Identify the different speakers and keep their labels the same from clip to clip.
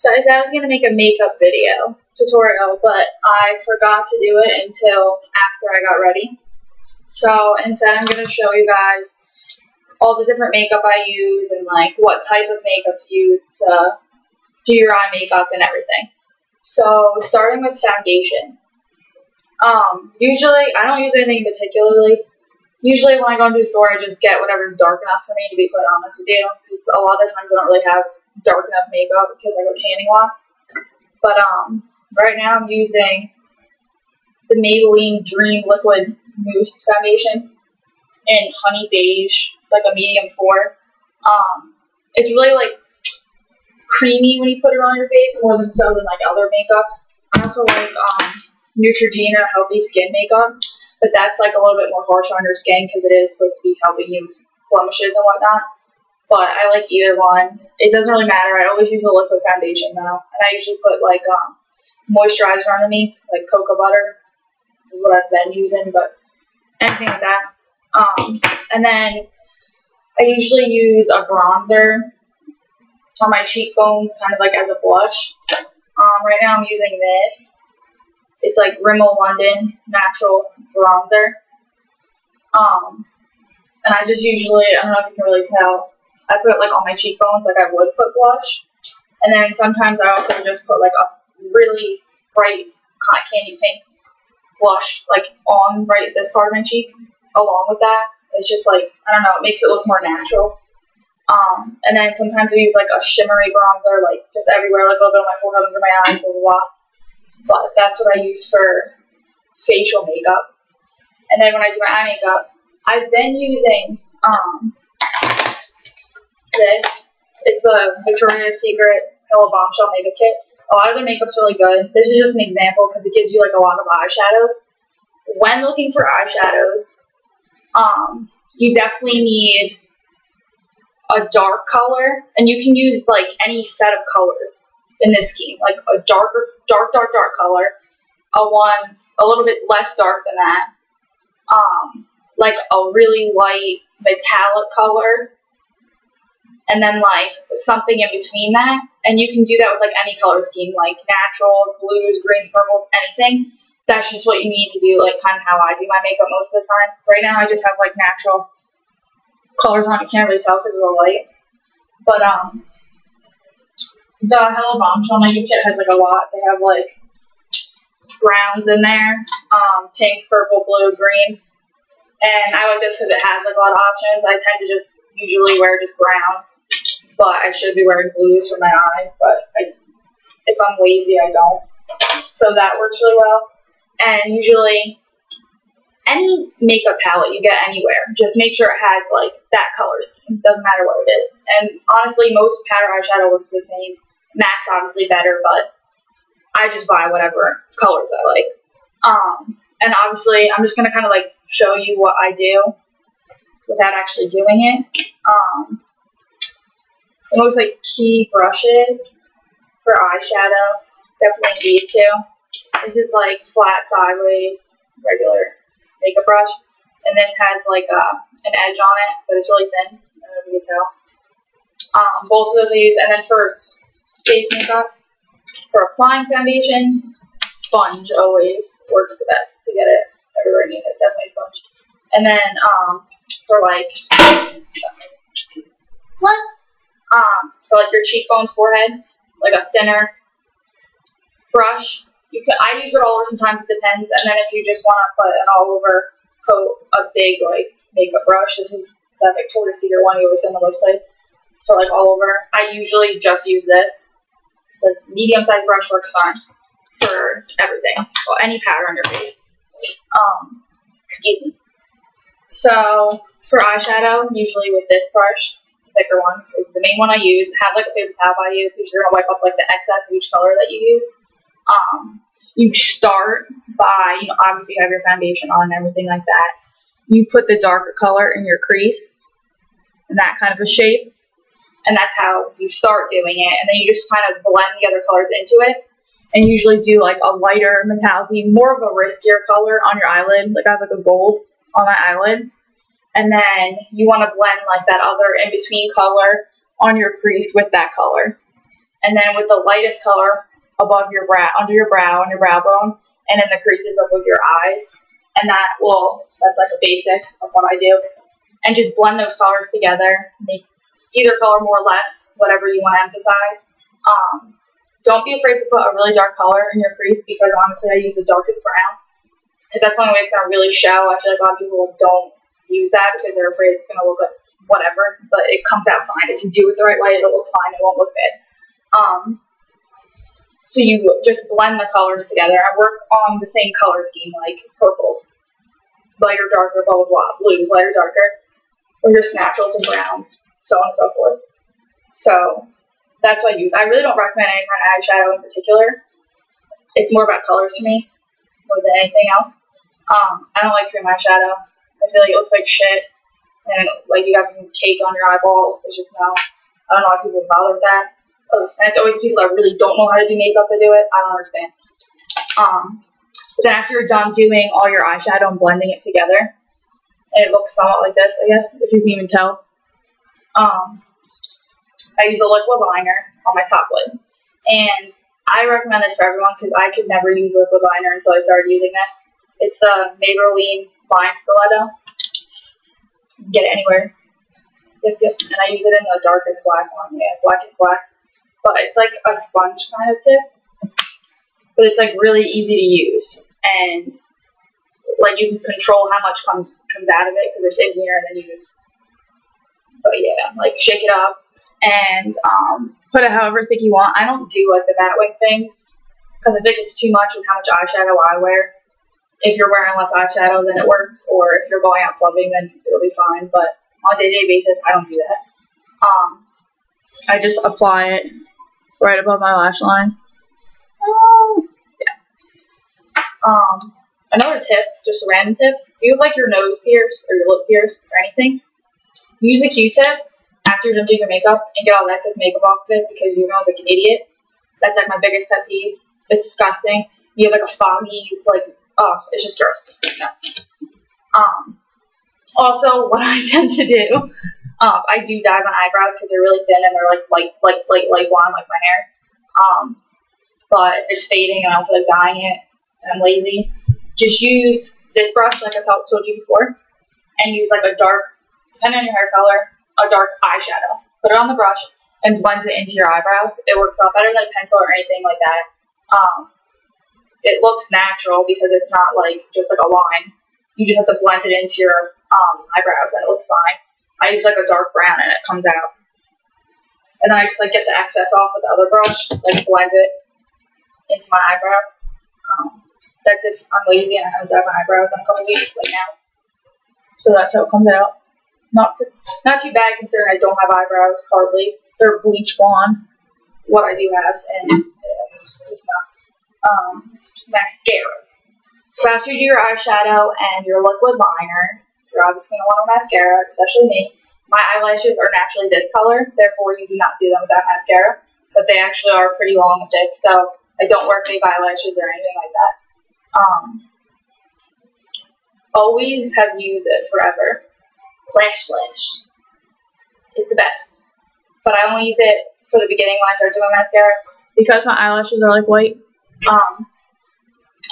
Speaker 1: So I said I was going to make a makeup video tutorial, but I forgot to do it until after I got ready. So instead I'm going to show you guys all the different makeup I use and like what type of makeup to use to do your eye makeup and everything. So starting with foundation. Usually I don't use anything particularly. Usually when I go into a store I just get whatever's dark enough for me, to be quite honest with you, because a lot of the times I don't really have dark enough makeup because I go tanning a lot. But right now I'm using the Maybelline Dream Liquid Mousse Foundation in Honey Beige. It's like a medium 4. It's really like creamy when you put it on your face, more than so than like other makeups. I also like Neutrogena Healthy Skin Makeup, but that's like a little bit more harsh on your skin because it is supposed to be helping you with blemishes and whatnot. But I like either one. It doesn't really matter. I always use a liquid foundation though, and I usually put like moisturizer underneath, like cocoa butter is what I've been using, but anything like that. And then I usually use a bronzer on my cheekbones, kind of like as a blush. Right now I'm using this. It's like Rimmel London Natural Bronzer. And I just usually, I don't know if you can really tell, I put it like on my cheekbones like I would put blush. And then sometimes I also just put like a really bright cotton candy pink blush like on right this part of my cheek along with that. It's just like, I don't know, it makes it look more natural. And then sometimes I use like a shimmery bronzer, like just everywhere, like a little bit on my forehead, under my eyes, blah, blah, blah. But that's what I use for facial makeup. And then when I do my eye makeup, I've been using this. It's a Victoria's Secret Hello Bombshell makeup kit. A lot of their makeup's really good. This is just an example because it gives you like a lot of eyeshadows. When looking for eyeshadows, you definitely need a dark color, and you can use like any set of colors in this scheme, like a dark color, a little bit less dark than that, like a really light metallic color, and then like something in between that. And you can do that with like any color scheme, like naturals, blues, greens, purples, anything. That's just what you need to do, like kind of how I do my makeup most of the time. Right now I just have like natural colors on. You can't really tell because of the light. But the Hello Bombshell makeup kit has like a lot. They have like browns in there, pink, purple, blue, green. And I like this because it has like a lot of options. I tend to just usually wear just browns, but I should be wearing blues for my eyes, but if I'm lazy, I don't. So that works really well. And usually any makeup palette you get anywhere, just make sure it has like that color scheme. Doesn't matter what it is. And honestly, most powder eyeshadow looks the same. MAC's obviously better, but I just buy whatever colors I like. And obviously, I'm just gonna kind of like show you what I do without actually doing it. The most like key brushes for eyeshadow, definitely these two. This is like flat sideways regular makeup brush, and this has like an edge on it, but it's really thin. I don't know if you can tell. Both of those I use. And then for face makeup, for applying foundation, sponge always works the best to get it everywhere you need it. Definitely sponge. And then for like for like your cheekbones, forehead, like a thinner brush. I use it all over. Sometimes it depends. And then if you just want to put an all-over coat, a big like makeup brush. This is the Victoria's Secret one you always see on the website for like all over. I usually just use this. The medium-sized brush works fine for everything. Well, any powder on your face. Excuse me. So for eyeshadow, usually with this brush, the thicker one is the main one I use. Have like a paper towel by you because you're gonna wipe up like the excess of each color that you use. You start by, obviously you have your foundation on and everything like that. You put the darker color in your crease in that kind of a shape, and that's how you start doing it. And then you just kind of blend the other colors into it, and usually do like a lighter metallic, more of a riskier color on your eyelid. Like I have like a gold on my eyelid, and then you want to blend like that other in between color on your crease with that color. and then with the lightest color above your brow, under your brow and your brow bone, and in the creases of your eyes. And that's like a basic of what I do. And just blend those colors together. Make either color more or less, whatever you want to emphasize. Don't be afraid to put a really dark color in your crease, because honestly I use the darkest brown, because that's the only way it's going to really show. I feel like a lot of people don't use that because they're afraid it's going to look like whatever, but it comes out fine. If you do it the right way, it'll look fine. It won't look bad. So you just blend the colors together. I work on the same color scheme, like purples, lighter, darker, blah, blah, blah, blues, lighter, darker, or just naturals and browns, so on and so forth. So that's what I use. I really don't recommend any kind of eyeshadow in particular. It's more about colors to me more than anything else. I don't like cream eyeshadow. I feel like it looks like shit, and like you got some cake on your eyeballs. It's just no. I don't know why people bother with that. Ugh. And it's always people that really don't know how to do makeup that do it. I don't understand. But then after you're done doing all your eyeshadow and blending it together, and it looks somewhat like this, I guess, if you can even tell. I use a liquid liner on my top lid, and I recommend this for everyone because I could never use liquid liner until I started using this. It's the Maybelline Line Stiletto. You can get it anywhere. Yep. And I use it in the darkest black one. Yeah, blackest black. But it's like a sponge kind of tip. But it's like really easy to use, and like you can control how much comes out of it because it's in here, and then you just. But yeah, like shake it up and put it however thick you want. I don't do like the matte wing things because I think it's too much with how much eyeshadow I wear. If you're wearing less eyeshadow, then it works, or if you're going out clubbing, then it'll be fine. But on a day-to-day basis, I don't do that. I just apply it right above my lash line. Yeah. Another tip, just a random tip. If you have like your nose pierced or your lip pierced or anything, use a Q-tip after you're done doing your makeup and get all the excess makeup off of it because you're gonna look like an idiot. That's like my biggest pet peeve. It's disgusting. You have like a foggy, like, oh, it's just gross. No. Also, what I tend to do, I do dye my eyebrows because they're really thin and they're like light blonde like my hair. But if it's fading and I don't feel like dyeing it and I'm lazy, just use this brush like I told you before, and use like a dark, depending on your hair color, a dark eyeshadow. Put it on the brush and blend it into your eyebrows. It works out better than a pencil or anything like that. It looks natural because it's not like just like a line. You just have to blend it into your eyebrows and it looks fine. I use like a dark brown and it comes out. And then I just like get the excess off with the other brush, like blend it into my eyebrows. That's if I'm lazy and I haven't dyed my eyebrows in a couple weeks like now. So that's how it comes out. Not too bad considering I don't have eyebrows hardly. They're bleach blonde, what I do have, and it's not. Mascara. So after you do your eyeshadow and your liquid liner, you're obviously going to want a mascara, especially me. My eyelashes are naturally this color, therefore you do not see them without mascara, but they actually are pretty long and thick, so I don't wear fake eyelashes or anything like that. Always have used this forever. Lash Flash. It's the best. But I only use it for the beginning when I start doing mascara. Because my eyelashes are like white,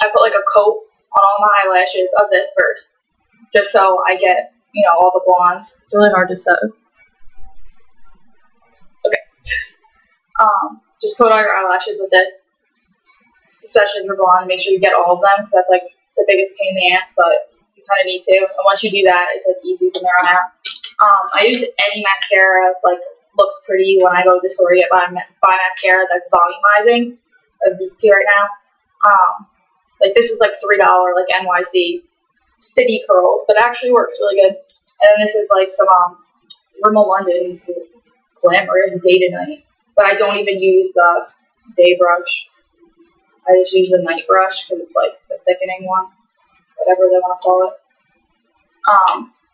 Speaker 1: I put like a coat on all my eyelashes of this first. Just so I get, all the blonde. It's really hard to sew. Okay. Just coat all your eyelashes with this. Especially if you're blonde. Make sure you get all of them because that's like the biggest pain in the ass, but you kind of need to. And once you do that, it's like easy from there on out. I use any mascara like looks pretty when I go to the store to buy mascara that's volumizing. Of these two right now. Like this is like $3 like NYC City Curls, but it actually works really good. And then this is like some Rimmel London Glamorous Day to Night, but I don't even use the day brush. I just use the night brush because it's like the thickening one, whatever they want to call it.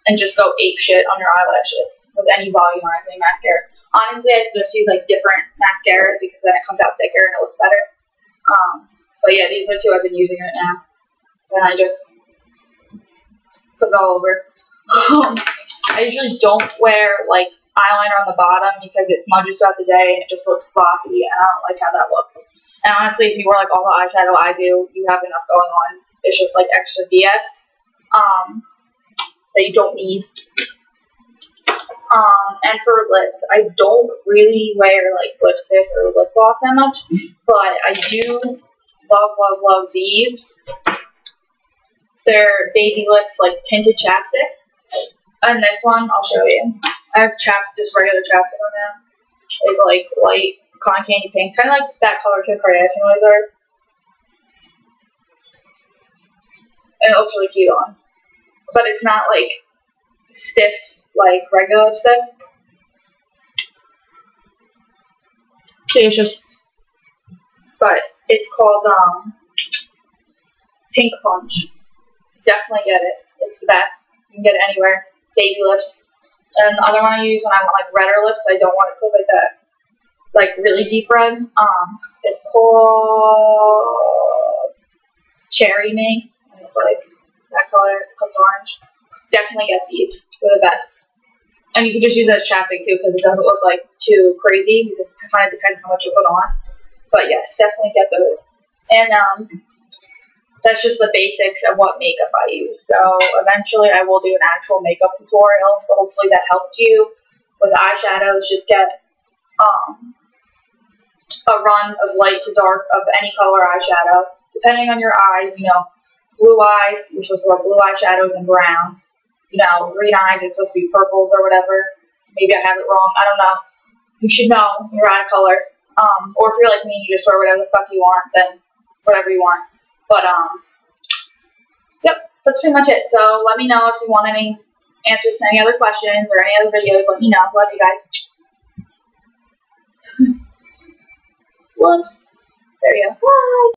Speaker 1: And just go ape shit on your eyelashes with any volumizing mascara. Honestly, I just use like different mascaras because then it comes out thicker and it looks better. But yeah, these are two I've been using right now. And I just put it all over. I usually don't wear like eyeliner on the bottom because it smudges throughout the day and it just looks sloppy, and I don't like how that looks. And honestly, if you wear like all the eyeshadow I do, you have enough going on. It's just like extra BS that you don't need. And for lips, I don't really wear like lipstick or lip gloss that much, but I do love these. They're Baby Lips like tinted chapsticks. And this one, I'll show you. I have just regular chapstick on now. It's like light cotton candy pink, kind of like that color Kim Kardashian always wears. And it looks really cute on. But it's not like stiff like regular lipstick. So it's just, but it's called Pink Punch. Definitely get it. It's the best. You can get it anywhere. Baby Lips. And the other one I use when I want like redder lips, I don't want it to look like that, like really deep red. It's called Cherry Mink. And it's like that color. It's called orange. Definitely get these. They're the best. And you can just use it as chapstick too because it doesn't look like too crazy. It just kind of depends how much you put on. But yes, definitely get those. And that's just the basics of what makeup I use. So eventually I will do an actual makeup tutorial. So hopefully that helped you with eyeshadows. Just get a run of light to dark of any color eyeshadow. Depending on your eyes, you know, blue eyes, you're supposed to wear blue eyeshadows and browns. You know, green eyes, it's supposed to be purples or whatever. Maybe I have it wrong. I don't know. You should know your eye color. Or if you're like me, you just wear whatever the fuck you want, then whatever you want. But, yep, that's pretty much it. So let me know if you want any answers to any other questions or any other videos. Let me know. Love you guys. Whoops. There you go. Bye.